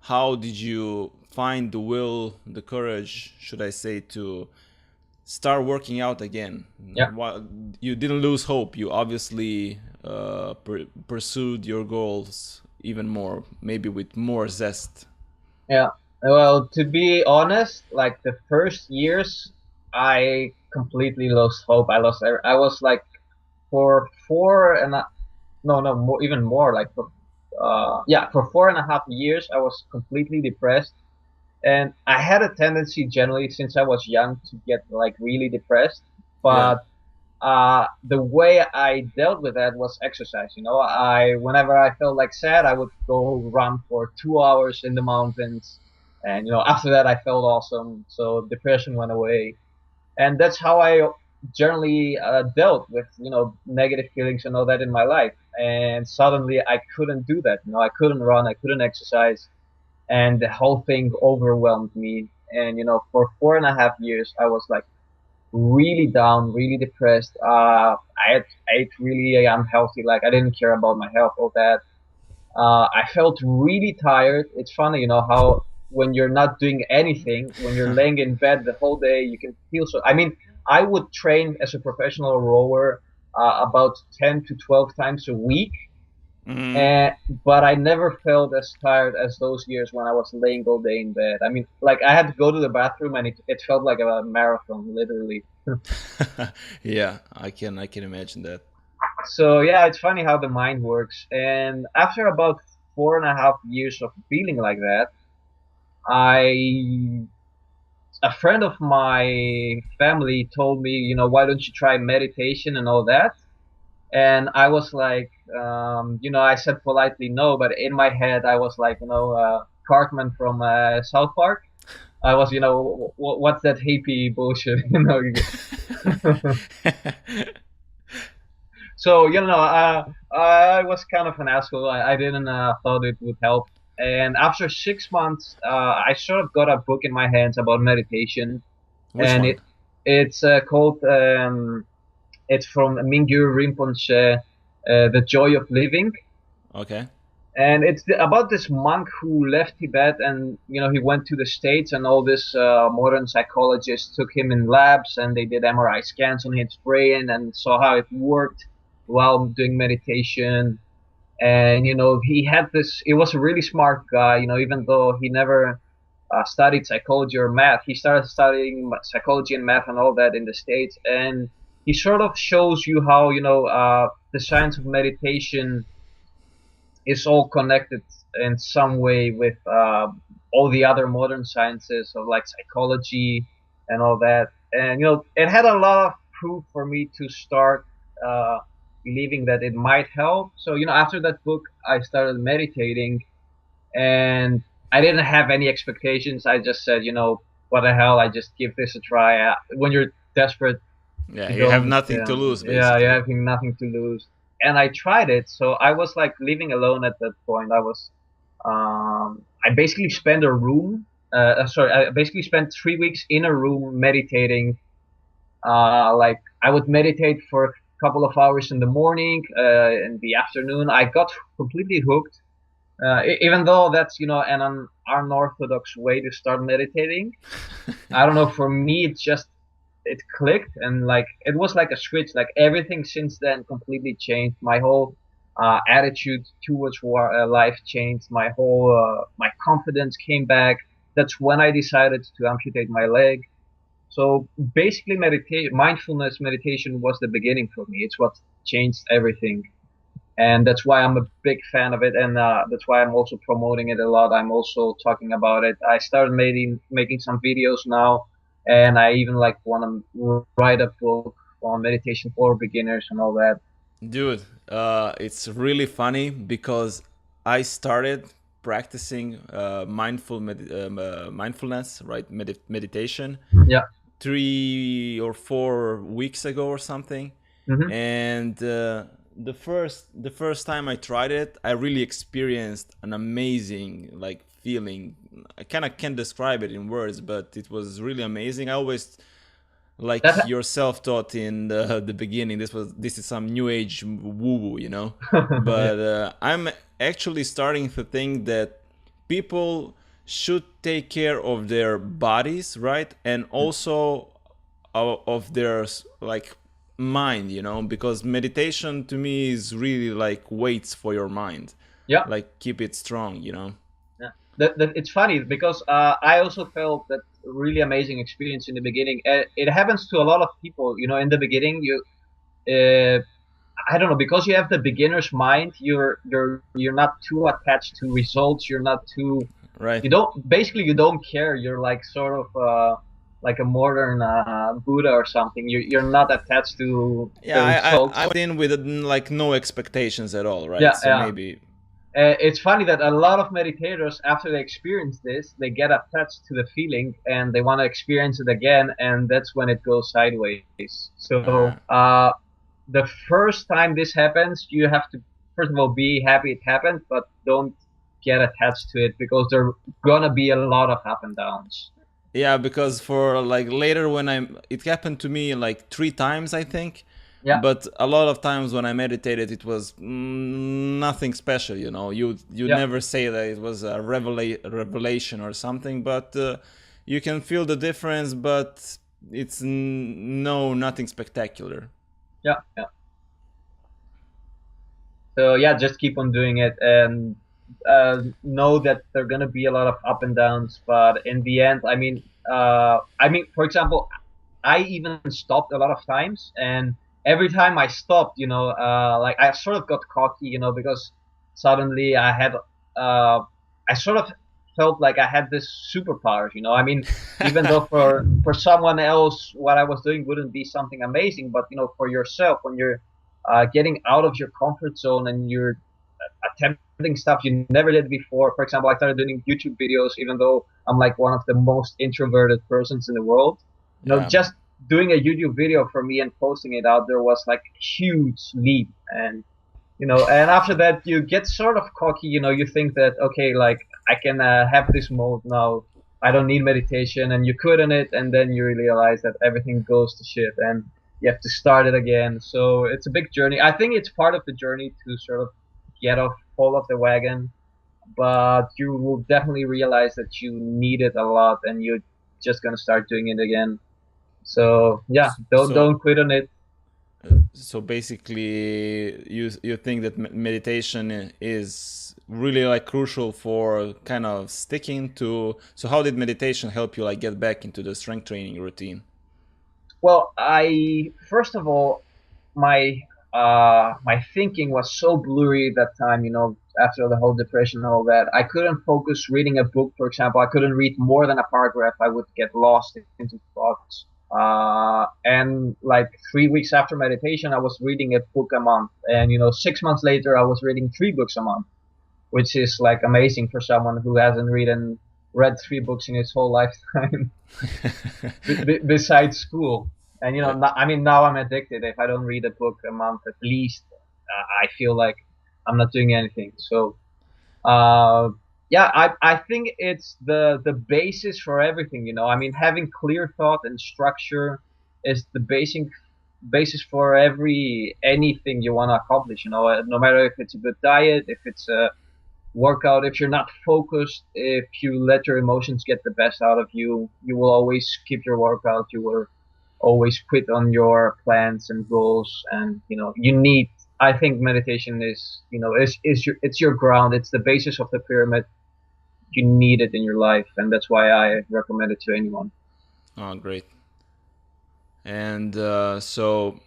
how did you find the will, the courage, should I say, to start working out again? Yeah. You didn't lose hope. You obviously pursued your goals even more, maybe with more zest. Yeah. Well, to be honest, like the first years, I completely lost hope. I was like for more, even more, like for 4.5 years, I was completely depressed. And I had a tendency generally since I was young to get like really depressed. Yeah. But the way I dealt with that was exercise. Whenever I felt like sad, I would go run for 2 hours in the mountains, and after that I felt awesome. So depression went away, and that's how I generally dealt with negative feelings and all that in my life. And suddenly I couldn't do that. I couldn't run, I couldn't exercise, and the whole thing overwhelmed me. And for 4.5 years, I was like really down, really depressed. I ate really unhealthy. Like I didn't care about my health or that. I felt really tired. It's funny, how when you're not doing anything, when you're laying in bed the whole day, you can feel so. I mean, I would train as a professional rower about 10 to 12 times a week, Hmm. and but I never felt as tired as those years when I was laying all day in bed. I mean, like I had to go to the bathroom, and it felt like a marathon, literally. Yeah, I can imagine that. So yeah, it's funny how the mind works. And after about 4.5 years of feeling like that, I a friend of my family told me, why don't you try meditation and all that? And I was like, I said politely no, but in my head I was like, Cartman from South Park. I was, what's that hippie bullshit, So I was kind of an asshole. I didn't thought it would help. And after 6 months, I sort of got a book in my hands about meditation, Which and one? it's called it's from Mingyur Rinpoche, The Joy of Living. Okay. And it's about this monk who left Tibet, and he went to the States, and all this modern psychologists took him in labs, and they did MRI scans on his brain and saw how it worked while doing meditation. And he had this. He was a really smart guy. Even though he never studied psychology or math, he started studying psychology and math and all that in the States. And he sort of shows you how the science of meditation is all connected in some way with all the other modern sciences of like psychology and all that. And it had a lot of proof for me to start uh, believing that it might help. So after that book, I started meditating, and I didn't have any expectations. I just said, what the hell? I just give this a try. When you're desperate, Yeah, you you have don't. nothing Yeah, to lose, yeah, you're basically. having nothing to lose. And I tried it. So I was like living alone at that point. I basically spent a room. Sorry, I basically spent 3 weeks in a room meditating. Like I would meditate for a couple of hours in the morning, in the afternoon. I got completely hooked. Even though that's an unorthodox way to start meditating. I don't know. For me, it clicked, and like it was like a switch. Like everything since then completely changed. My whole attitude towards life changed. My confidence came back. That's when I decided to amputate my leg. So basically, mindfulness meditation was the beginning for me. It's what changed everything, and that's why I'm a big fan of it, and that's why I'm also promoting it a lot. I'm also talking about it. I started making some videos now, and I even like want to write a book on meditation for beginners and all that. Dude, it's really funny because I started practicing mindfulness, right? Meditation Yeah. 3 or 4 weeks ago or something. Hmm. And the first time I tried it, I really experienced an amazing like feeling. I kind of can't describe it in words, but it was really amazing. I always like That. yourself taught in the beginning. This is some new age woo woo, Yeah. But I'm actually starting to think that people should take care of their bodies, right? And also of their like mind, you know, because meditation to me is really like weights for your mind, Yeah. like keep it strong, you know. Yeah. It's funny because I also felt that really amazing experience in the beginning. It happens to a lot of people, you know. In the beginning, uh, I don't know, because you have the beginner's mind. You're not too attached to results. You're not too. Right. You don't care. You're like sort of like a modern Buddha or something. You're not attached to Yeah, the results. I went in with like no expectations at all, right? Yeah, So yeah. maybe. It's funny that a lot of meditators, after they experience this, they get attached to the feeling and they want to experience it again, and that's when it goes sideways. So, the first time this happens, you have to, first of all, be happy it happened, but don't get attached to it because there are gonna be a lot of up and downs. Yeah, because for like later when it happened to me like 3 times, I think. Yeah, But a lot of times when I meditated, it was nothing special, you know. You yeah, never say that it was a revelation or something, but you can feel the difference, but it's no nothing spectacular. yeah, yeah. So yeah, just keep on doing it and know that there are gonna be a lot of up and downs, but in the end, for example, I even stopped a lot of times, and every time I stopped, like I sort of got cocky, because suddenly I sort of felt like I had this superpowers, even though for someone else what I was doing wouldn't be something amazing, but for yourself when you're getting out of your comfort zone and you're attempting stuff you never did before. For example, I started doing YouTube videos, even though I'm like one of the most introverted persons in the world. Yeah. Just doing a YouTube video for me and posting it out there was like a huge leap. And and after that you get sort of cocky. You think that okay, like I can have this mode now. I don't need meditation, and you quit on it, and then you realize that everything goes to shit, and you have to start it again. So it's a big journey. I think it's part of the journey to sort of fall off the wagon, but you will definitely realize that you need it a lot, and you're just gonna start doing it again. So yeah, don't So don't quit on it. so basically, you think that meditation is really like crucial for kind of sticking to. So how did meditation help you like get back into the strength training routine? Well, I first of all, my thinking was so blurry at that time. After the whole depression and all that, I couldn't focus reading a book. For example, I couldn't read more than a paragraph. I would get lost into thoughts. And like 3 weeks after meditation, I was reading a book a month, and 6 months later, I was reading 3 books a month, which is like amazing for someone who hasn't read 3 books in his whole lifetime besides school. And now I'm addicted. If I don't read a book a month at least, I feel like I'm not doing anything. So yeah, I think it's the basis for everything. Having clear thought and structure is the basis for anything you want to accomplish. No matter if it's a good diet, if it's a workout, if you're not focused, if you let your emotions get the best out of you, you will always skip your workout. You will always quit on your plans and goals. And I think meditation it's your ground. It's the basis of the pyramid. You need it in your life, and that's why I recommend it to anyone. Oh, great. And so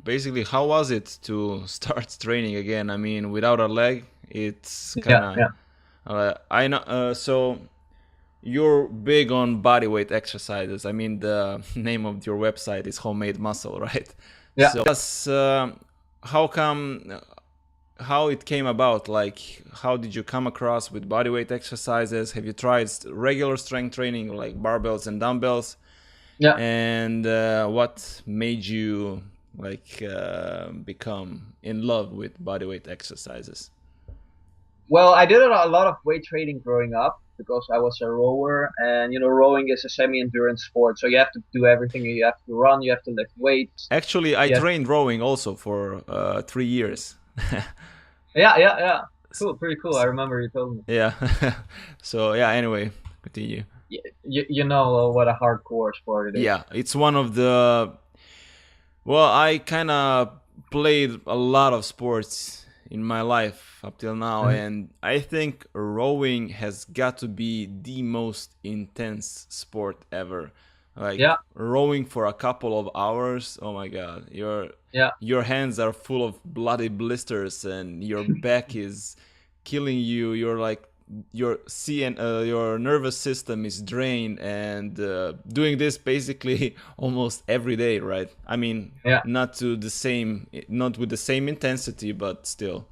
basically, how was it to start training again? I mean, without a leg, it's kind Yeah, of. yeah, I know. So you're big on body weight exercises. I mean, the name of your website is Homemade Muscle, right? yeah. So, how come? How it came about? Like, how did you come across with body weight exercises? Have you tried regular strength training, like barbells and dumbbells? Yeah. And what made you like become in love with bodyweight exercises? Well, I did a lot of weight training growing up because I was a rower, and rowing is a semi-endurance sport, so you have to do everything. You have to run, you have to lift weights. Actually, I Yes. trained rowing also for 3 years. Yeah, yeah, yeah. Cool, pretty cool. I remember you told me. Yeah. So yeah, anyway, continue. You know what a hardcore sport it is. Yeah, it's one of the, well, I kind of played a lot of sports in my life up till now, Mhm. and I think rowing has got to be the most intense sport ever. Like Yeah, rowing for a couple of hours, oh my god, yeah, your hands are full of bloody blisters and your back is killing you. You're like your nervous system is drained, and doing this basically almost every day, right? I mean, yeah. not with the same intensity, but still.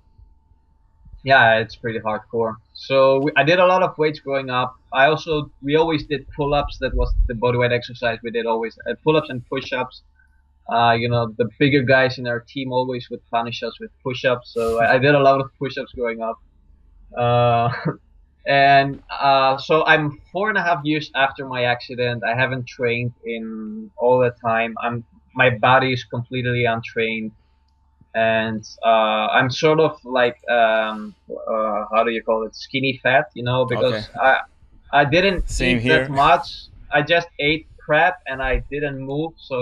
Yeah, it's pretty hardcore. So I did a lot of weights growing up. We always did pull-ups. That was the bodyweight exercise. We did always pull-ups and push-ups. The bigger guys in our team always would punish us with push-ups. So I did a lot of push-ups growing up. Uh, so I'm 4.5 years after my accident. I haven't trained in all the time. My body is completely untrained, and I'm sort of like how do you call it, skinny fat, Okay, because I didn't same eat that here. much. I just ate crap and I didn't move, so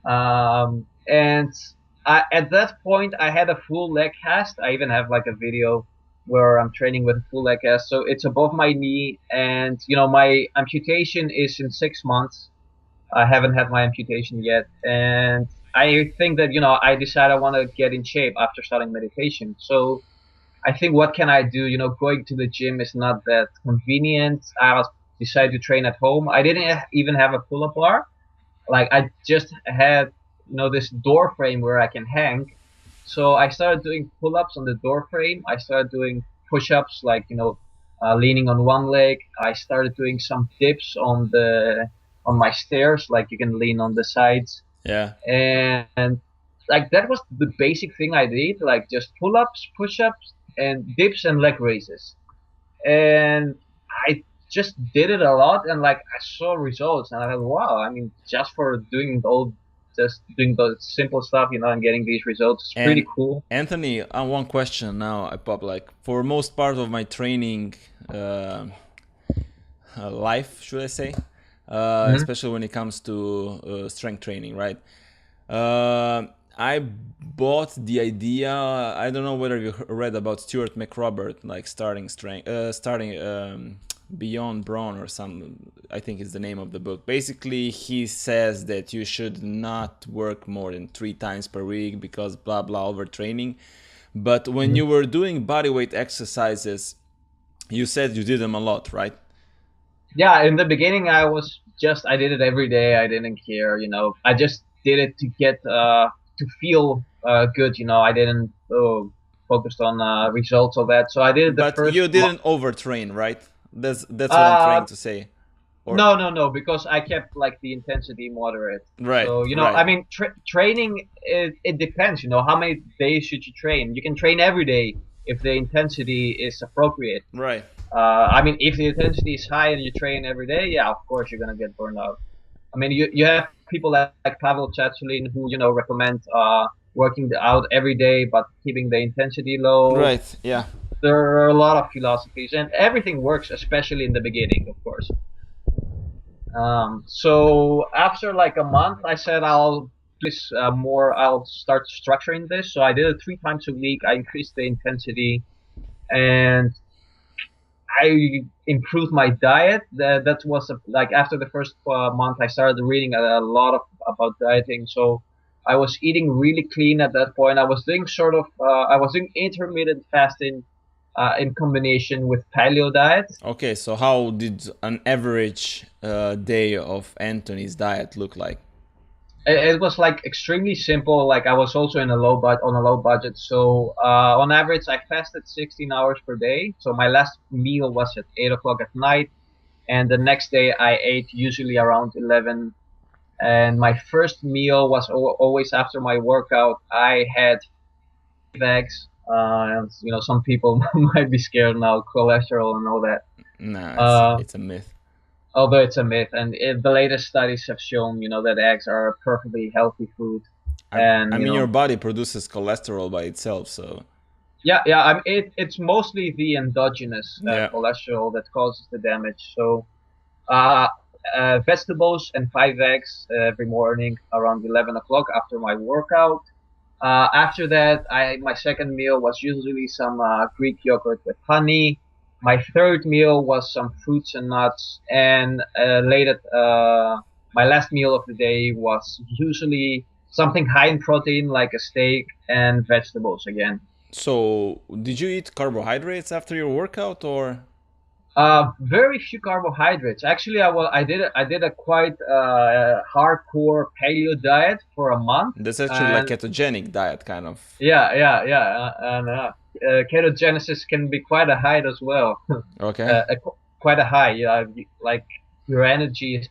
and at that point I had a full leg cast. I even have like a video where I'm training with a full leg cast, so it's above my knee, and my amputation is in 6 months. I haven't had my amputation yet, and I think that I decided I want to get in shape after starting meditation. So I think, what can I do? Going to the gym is not that convenient. I decided to train at home. I didn't even have a pull-up bar. Like, I just had this door frame where I can hang. So I started doing pull-ups on the door frame. I started doing push-ups, like leaning on one leg. I started doing some dips on my stairs, like you can lean on the sides, Yeah. and like that was the basic thing I did, like just pull-ups, push-ups, and dips and leg raises. And I just did it a lot, and like I saw results, and I thought, wow, I mean, just doing the simple stuff, and getting these results is pretty And cool. Anthony, one question now I pop, like for most part of my training life, should I say, Hmm. especially when it comes to strength training, right? Uh, I bought the idea. I don't know whether you read about Stuart McRobert, like starting Beyond Brawn or some. I think is the name of the book. Basically, he says that you should not work more than 3 times per week because blah blah overtraining. But when Hmm. you were doing bodyweight exercises, you said you did them a lot, right? Yeah, in the beginning, I did it every day. I didn't care, I just did it to get to feel good. I didn't focus on results of that. So I did it the But first you month. didn't overtrain, right? That's what I'm Uh, trying to say. Or no, no, no, because I kept like the intensity moderate. right, So right, I mean, training, it depends. How many days should you train? You can train every day if the intensity is appropriate. right. I mean, if the intensity is high and you train every day, yeah, of course you're gonna get burned out. I mean, you have people like Pavel Chachulin who recommend working out every day but keeping the intensity low. Right, yeah. There are a lot of philosophies, and everything works, especially in the beginning, of course. So after like a month, I said I'll do this more. I'll start structuring this. So I did it 3 times a week. I increased the intensity, and I improved my diet. That was like after the first month, I started reading a lot about dieting. So I was eating really clean at that point. I was doing intermittent fasting in combination with paleo diet. Okay, so how did an average day of Anthony's diet look like? It was like extremely simple. Like, I was also on a low budget. So on average, I fasted 16 hours per day. So my last meal was at 8 o'clock at night, and the next day I ate usually around 11. And my first meal was always after my workout. I had eggs. And some people might be scared now, cholesterol and all that. Nah, Uh, it's a myth. Although it's a myth, and the latest studies have shown, that eggs are a perfectly healthy food, I and mean, your body produces cholesterol by itself, so yeah. It's mostly the endogenous Yeah. cholesterol that causes the damage. So uh, vegetables and 5 eggs every morning around 11 o'clock after my workout. After that, my second meal was usually some Greek yogurt with honey. My third meal was some fruits and nuts, and my last meal of the day was usually something high in protein, like a steak and vegetables again. So, did you eat carbohydrates after your workout, or? Very few carbohydrates. Actually, I did a quite hardcore paleo diet for a month, That's actually like and ketogenic diet, kind of. yeah, and ketogenesis can be quite a high as well. Okay. Quite a high. Like your energy is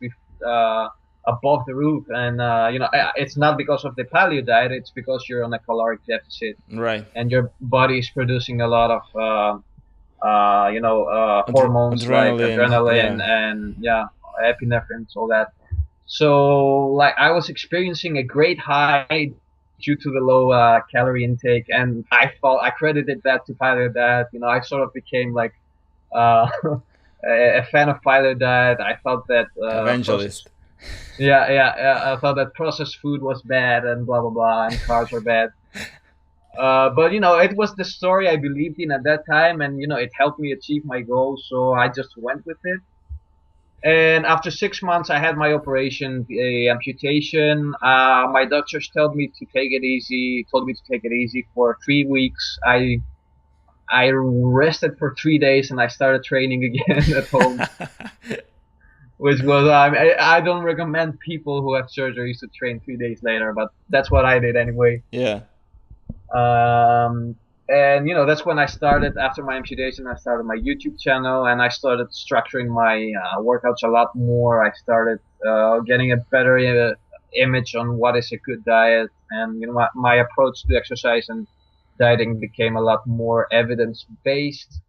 above the roof, and it's not because of the paleo diet. It's because you're on a caloric deficit, Right. and your body is producing a lot of hormones like Adrenaline. adrenaline Yeah. and yeah, epinephrine, all that. So like I was experiencing a great high due to the low calorie intake, and I credited that to paleo diet. I sort of became like uh, a fan of paleo diet. I thought that processed Evangelist. I thought that processed food was bad and blah blah blah, and carbs were bad. But it was the story I believed in at that time, and it helped me achieve my goals, so I just went with it. And after 6 months, I had my operation, a amputation. My doctors told me to take it easy. Told me to take it easy for 3 weeks. I rested for 3 days and I started training again at home, which was I don't recommend people who have surgeries to train 3 days later, but that's what I did anyway. Yeah. Um, and that's when I started. After my amputation, I started my YouTube channel and I started structuring my workouts a lot more. I started getting a better image on what is a good diet, and my approach to exercise and dieting became a lot more evidence based.